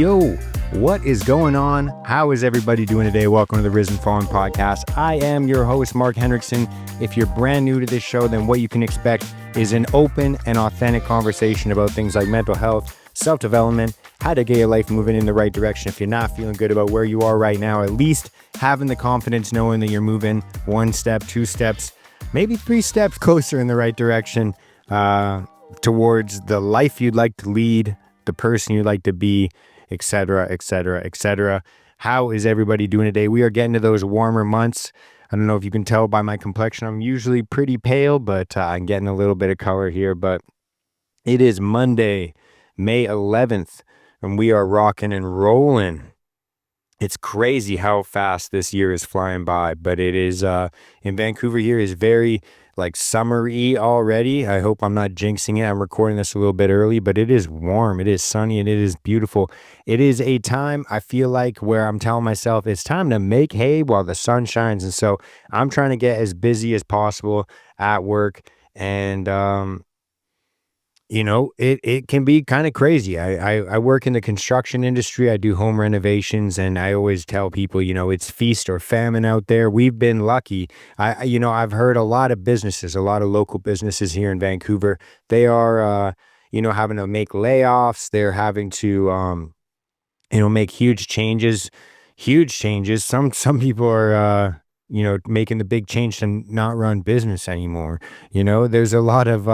Yo, what is going on? How is everybody doing today? Welcome to the Risen Fallen podcast. I am your host, Mark Henriksen. If you're brand new to this show, then what you can expect is an open and authentic conversation about things like mental health, self-development, how to get your life moving in the right direction. If you're not feeling good about where you are right now, at least having the confidence knowing that you're moving one step, two steps, maybe three steps closer in the right direction towards the life you'd like to lead, the person you'd like to be, etc., etc., etc. How is everybody doing today? We are getting to those warmer months. I don't know if you can tell by my complexion. I'm usually pretty pale, but I'm getting a little bit of color here. But it is Monday, May 11th, and we are rocking and rolling. It's crazy how fast this year is flying by, but it is in Vancouver here is very like summery already. I hope I'm not jinxing it. I'm recording this a little bit early, but it is warm, it is sunny, and it is beautiful. It is a time I feel like where I'm telling myself it's time to make hay while the sun shines. And so I'm trying to get as busy as possible at work. And it can be kind of crazy. I work in the construction industry. I do home renovations, and I always tell people, it's feast or famine out there. We've been lucky. I've heard a lot of businesses, a lot of local businesses here in Vancouver, they are, having to make layoffs. They're having to, make huge changes. Some people are, making the big change to not run business anymore. There's a lot of,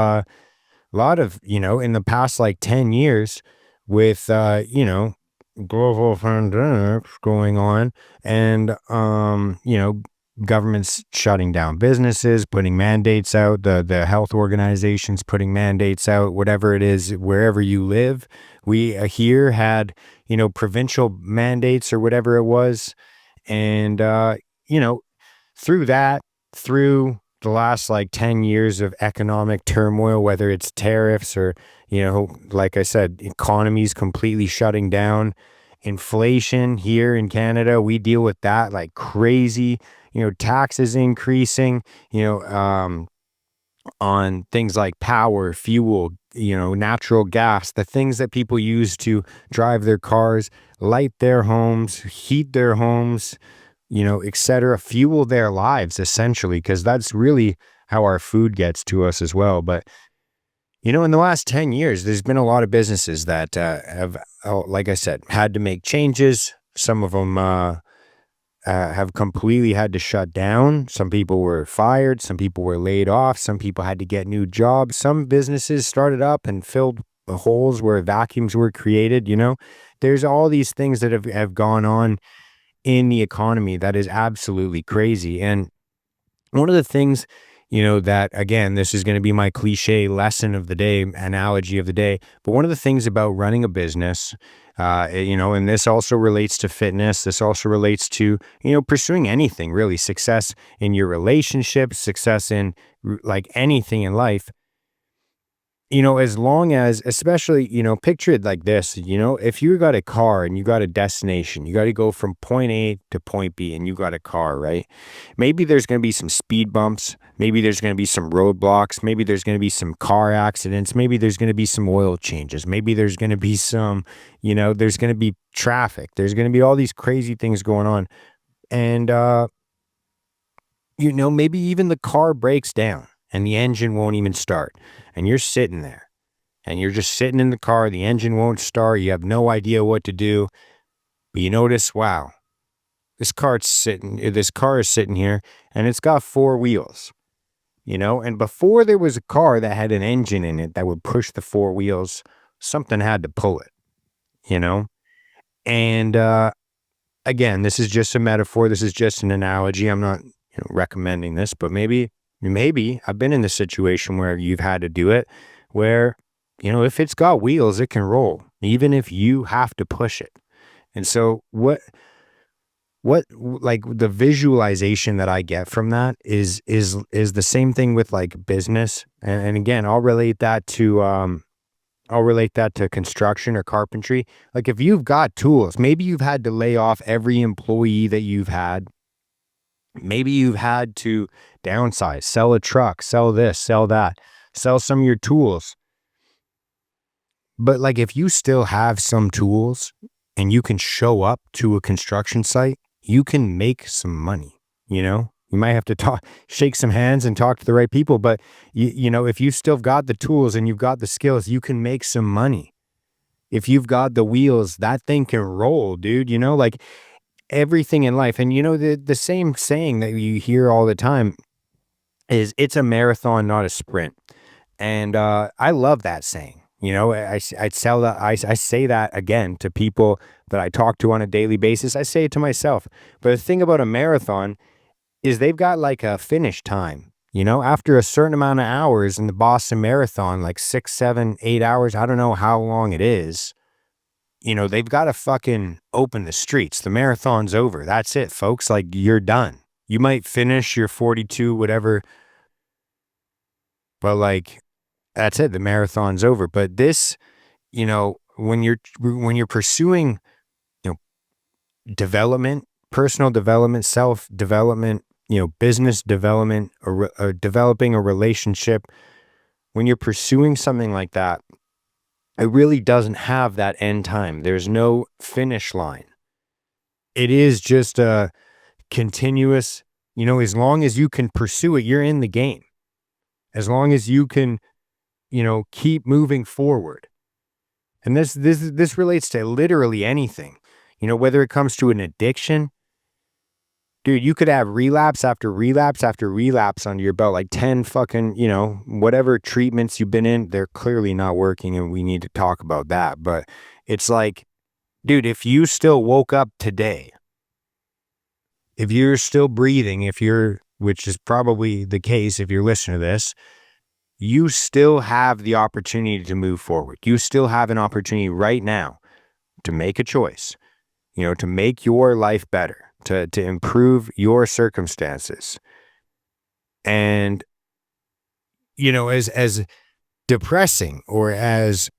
in the past like 10 years with, global pandemics going on and, governments shutting down businesses, putting mandates out, the health organizations putting mandates out, whatever it is, wherever you live. We here had, provincial mandates or whatever it was. And, through the last like 10 years of economic turmoil, whether it's tariffs or, like I said, economies completely shutting down, inflation here in Canada, we deal with that like crazy, taxes increasing, on things like power, fuel, natural gas, the things that people use to drive their cars, light their homes, heat their homes, etc., fuel their lives essentially, because that's really how our food gets to us as well. But, in the last 10 years, there's been a lot of businesses that have, like I said, had to make changes. Some of them have completely had to shut down. Some people were fired. Some people were laid off. Some people had to get new jobs. Some businesses started up and filled the holes where vacuums were created. There's all these things that have gone on in the economy that is absolutely crazy. And one of the things, that again, this is going to be my cliche lesson of the day, analogy of the day, but one of the things about running a business, and this also relates to fitness, this also relates to, pursuing anything really, success in your relationships, success in like anything in life. As long as, especially, picture it like this, if you got a car and you got a destination, you got to go from point A to point B and you got a car, right? Maybe there's going to be some speed bumps. Maybe there's going to be some roadblocks. Maybe there's going to be some car accidents. Maybe there's going to be some oil changes. Maybe there's going to be some, there's going to be traffic. There's going to be all these crazy things going on. And, maybe even the car breaks down and the engine won't even start. And you're sitting there and you're just sitting in the car. The engine won't start. You have no idea what to do. But you notice, wow, this car is sitting here and it's got four wheels, and before there was a car that had an engine in it that would push the four wheels, something had to pull it, and, again, this is just a metaphor. This is just an analogy. I'm not, recommending this, but maybe I've been in the situation where you've had to do it, where, if it's got wheels, it can roll, even if you have to push it. And so what like the visualization that I get from that is the same thing with like business. And again, I'll relate that to construction or carpentry. Like if you've got tools, maybe you've had to lay off every employee that you've had. Maybe you've had to downsize, sell a truck, sell this, sell that, sell some of your tools. But like if you still have some tools and you can show up to a construction site, you can make some money, you know? You might have to shake some hands and talk to the right people, but if you've still got the tools and you've got the skills, you can make some money. If you've got the wheels, that thing can roll, dude, like everything in life. And the same saying that you hear all the time is it's a marathon, not a sprint. And I love that saying. I tell that I say that again to people that I talk to on a daily basis. I say it to myself. But the thing about a marathon is they've got like a finish time. After a certain amount of hours in the Boston Marathon, like 6, 7, 8 hours, I don't know how long it is. They've got to fucking open the streets. The marathon's over. That's it, folks. Like, you're done. You might finish your 42, whatever, but like, that's it. The marathon's over. But this, when you're pursuing, development, personal development, self-development, business development, or developing a relationship, when you're pursuing something like that, it really doesn't have that end time. There's no finish line. It is just a continuous, as long as you can pursue it, you're in the game. As long as you can, keep moving forward. And this relates to literally anything, whether it comes to an addiction. Dude, you could have relapse after relapse after relapse under your belt, like 10 fucking, whatever treatments you've been in, they're clearly not working, and we need to talk about that. But it's like, dude, if you still woke up today, if you're still breathing, which is probably the case if you're listening to this, you still have the opportunity to move forward. You still have an opportunity right now to make a choice, to make your life better. To improve your circumstances. And, as depressing or as,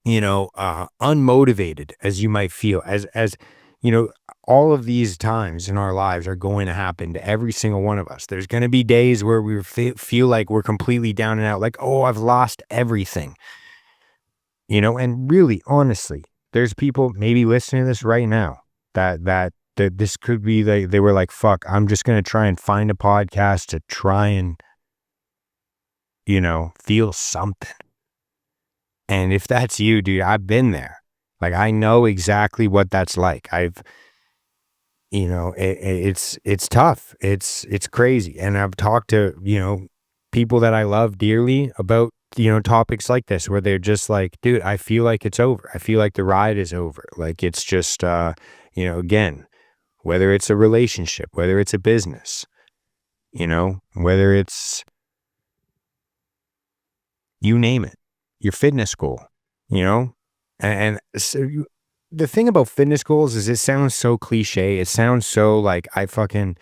unmotivated as you might feel, as all of these times in our lives are going to happen to every single one of us. There's going to be days where we feel like we're completely down and out, like, oh, I've lost everything, and really, honestly, there's people maybe listening to this right now that this could be they were like, fuck, I'm just going to try and find a podcast to try and, feel something. And if that's you, dude, I've been there. Like, I know exactly what that's like. It's tough. It's crazy. And I've talked to, people that I love dearly about, topics like this, where they're just like, dude, I feel like it's over. I feel like the ride is over. Like, it's just, again, whether it's a relationship, whether it's a business, whether it's, you name it, your fitness goal, and so the thing about fitness goals is it sounds so cliche. It sounds so like the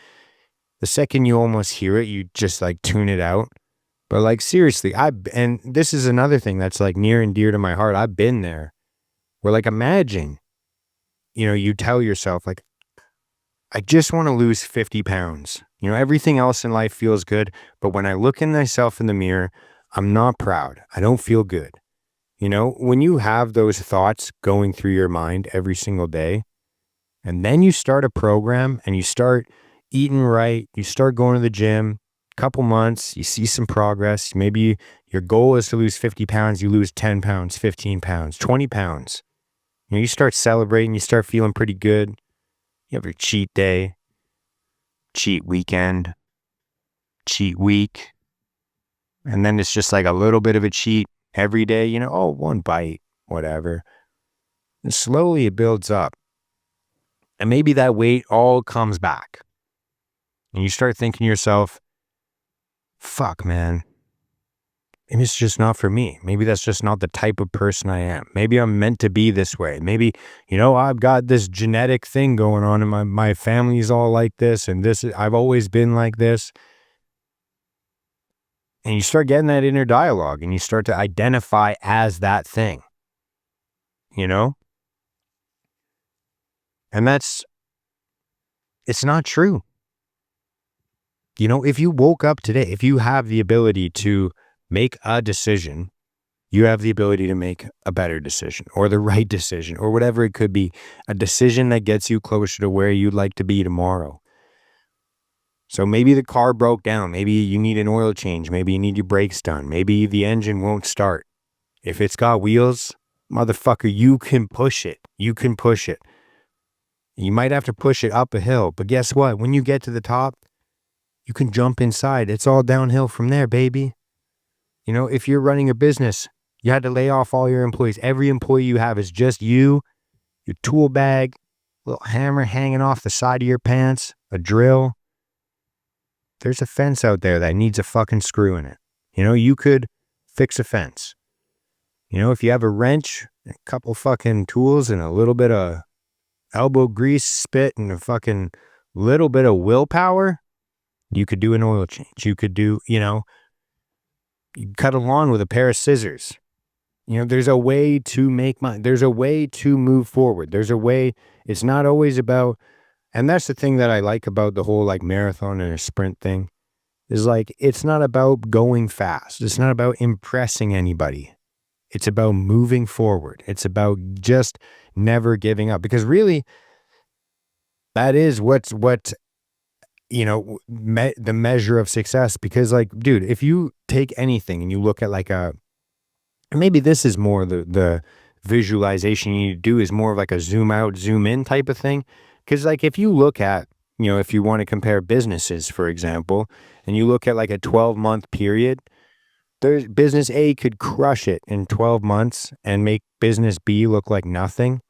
second you almost hear it, you just like tune it out. But like, seriously, and this is another thing that's like near and dear to my heart. I've been there where, like, imagine, you tell yourself, like, I just want to lose 50 pounds. Everything else in life feels good. But when I look at myself in the mirror, I'm not proud. I don't feel good. When you have those thoughts going through your mind every single day, and then you start a program and you start eating right, you start going to the gym, couple months, you see some progress. Maybe your goal is to lose 50 pounds. You lose 10 pounds, 15 pounds, 20 pounds. You start celebrating, you start feeling pretty good. You have your cheat day, cheat weekend, cheat week. And then it's just like a little bit of a cheat every day, one bite, whatever. And slowly it builds up. And maybe that weight all comes back. And you start thinking to yourself, fuck, man, maybe it's just not for me. Maybe that's just not the type of person I am. Maybe I'm meant to be this way. Maybe, I've got this genetic thing going on, and my family's all like this, and I've always been like this. And you start getting that inner dialogue, and you start to identify as that thing, and it's not true. If you woke up today, if you have the ability to make a decision, you have the ability to make a better decision or the right decision or whatever it could be, a decision that gets you closer to where you'd like to be tomorrow. So maybe the car broke down. Maybe you need an oil change. Maybe you need your brakes done. Maybe the engine won't start. If it's got wheels, motherfucker, you can push it. You can push it. You might have to push it up a hill, but guess what? When you get to the top, you can jump inside. It's all downhill from there, baby. You know, if you're running a business, you had to lay off all your employees. Every employee you have is just you, your tool bag, little hammer hanging off the side of your pants, a drill. There's a fence out there that needs a fucking screw in it. You know, you could fix a fence. You know, if you have a wrench, a couple fucking tools, and a little bit of elbow grease, spit, and a fucking little bit of willpower, you could do an oil change. You could do, you know, you cut a lawn with a pair of scissors. You know, there's a way to make money. There's a way to move forward. There's a way. It's not always about, and that's the thing that I like about the whole like marathon and a sprint thing, is like, it's not about going fast. It's not about impressing anybody. It's about moving forward. It's about just never giving up, because really that is what, you know, the measure of success. Because like, dude, if you take anything and you look at like maybe this is more the visualization you need to do is more of like a zoom out, zoom in type of thing. Because like if you look at, you know, if you want to compare businesses, for example, and you look at like a 12-month period, there's business A could crush it in 12 months and make business B look like nothing.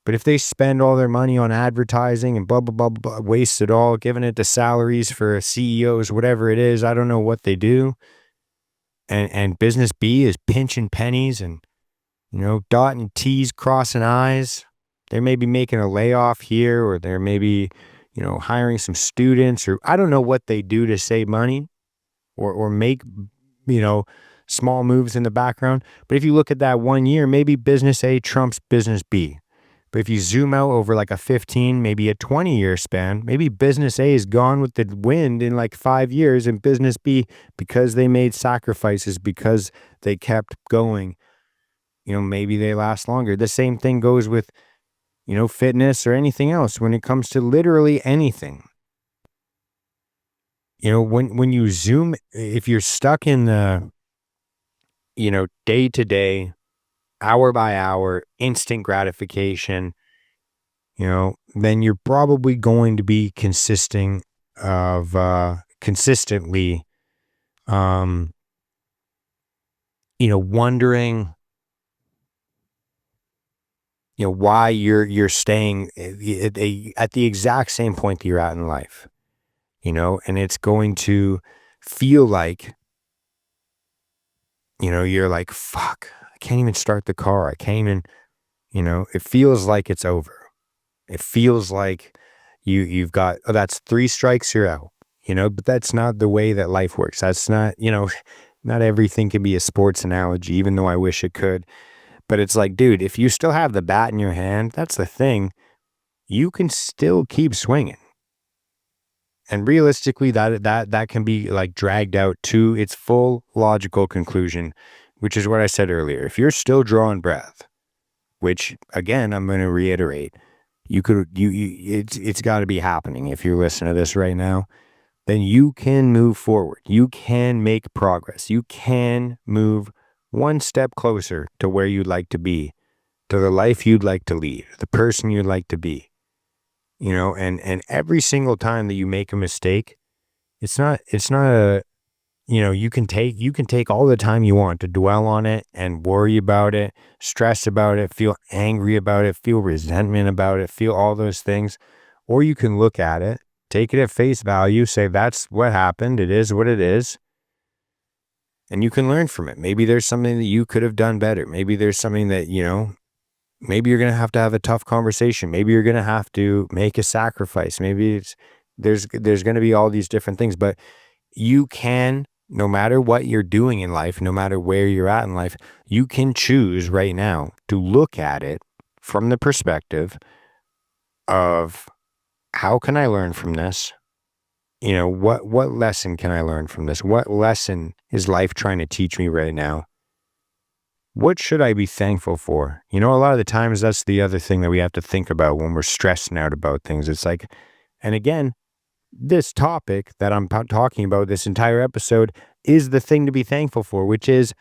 But if they spend all their money on advertising and blah, blah, blah, blah, waste it all, giving it to salaries for CEOs, whatever it is, I don't know what they do. And business B is pinching pennies and, you know, dotting T's, crossing I's. They may be making a layoff here, or they're maybe, you know, hiring some students, or I don't know what they do to save money or make, you know, small moves in the background. But if you look at that 1 year, maybe business A trumps business B. But if you zoom out over like a 15, maybe a 20-year span, maybe business A is gone with the wind in like 5 years, and business B, because they made sacrifices, because they kept going, you know, maybe they last longer. The same thing goes with, you know, fitness or anything else when it comes to literally anything. You know, when you zoom, if you're stuck in the, you know, day to day, hour by hour, instant gratification, you know, then you're probably going to be consistently, you know, wondering, you know, why you're staying at the exact same point that you're at in life, you know, and it's going to feel like, you know, you're like, fuck, I can't even start the car. I can't even, you know, it feels like it's over. It feels like you've got, oh, that's 3 strikes, you're out, you know, but that's not the way that life works. That's not, you know, not everything can be a sports analogy, even though I wish it could. But it's like, dude, if you still have the bat in your hand, that's the thing. You can still keep swinging. And realistically, that can be like dragged out to its full logical conclusion, which is what I said earlier. If you're still drawing breath, which again, I'm going to reiterate, it's got to be happening. If you're listening to this right now, then you can move forward. You can make progress. You can move one step closer to where you'd like to be, to the life you'd like to lead, the person you'd like to be, you know, and every single time that you make a mistake, it's not a, you know, you can take all the time you want to dwell on it and worry about it, stress about it, feel angry about it, feel resentment about it, feel all those things. Or you can look at it, take it at face value, say, that's what happened. It is what it is. And you can learn from it. Maybe there's something that you could have done better. Maybe there's something that, you know, maybe you're going to have a tough conversation. Maybe you're going to have to make a sacrifice. Maybe there's going to be all these different things, but you can, no matter what you're doing in life, no matter where you're at in life, you can choose right now to look at it from the perspective of, how can I learn from this? You know, what lesson can I learn from this? What lesson is life trying to teach me right now? What should I be thankful for? A lot of the times that's the other thing that we have to think about when we're stressing out about things. It's like, and again, this topic that I'm talking about, this entire episode, is the thing to be thankful for, which is,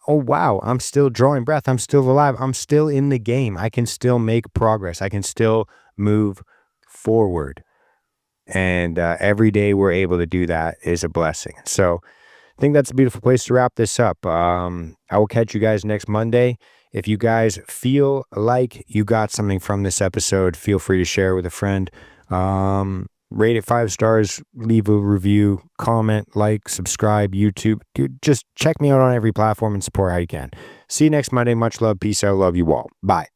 oh, wow, I'm still drawing breath. I'm still alive. I'm still in the game. I can still make progress. I can still move forward. And every day we're able to do that is a blessing. So I think that's a beautiful place to wrap this up. I will catch you guys next Monday. If you guys feel like you got something from this episode, feel free to share it with a friend. Rate it 5 stars, leave a review, comment, like, subscribe, YouTube. Dude, just check me out on every platform and support how you can. See you next Monday. Much love. Peace out. Love you all. Bye.